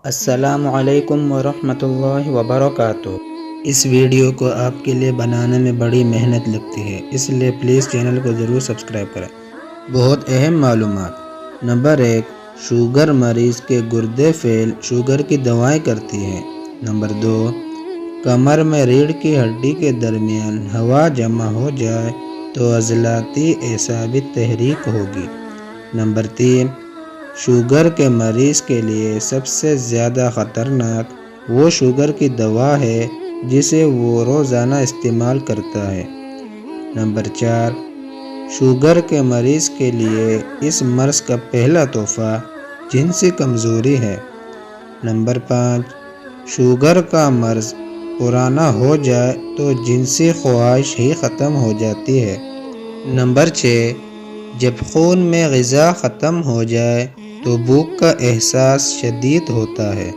السلام علیکم ورحمۃ اللہ وبرکاتہ۔ اس ویڈیو کو آپ کے لیے بنانے میں بڑی محنت لگتی ہے، اس لیے پلیز چینل کو ضرور سبسکرائب کریں۔ بہت اہم معلومات۔ نمبر 1، شوگر مریض کے گردے فیل شوگر کی دوائیں کرتی ہیں۔ نمبر 2، کمر میں ریڑھ کی ہڈی کے درمیان ہوا جمع ہو جائے تو عضلاتی اعصابی تحریک ہوگی۔ نمبر 3، شوگر کے مریض کے لیے سب سے زیادہ خطرناک وہ شوگر کی دوا ہے جسے وہ روزانہ استعمال کرتا ہے۔ نمبر 4، شوگر کے مریض کے لیے اس مرض کا پہلا تحفہ جنسی کمزوری ہے۔ نمبر 5، شوگر کا مرض پرانا ہو جائے تو جنسی خواہش ہی ختم ہو جاتی ہے۔ نمبر 6، جب خون میں غذا ختم ہو جائے تو بھوک کا احساس شدید ہوتا ہے۔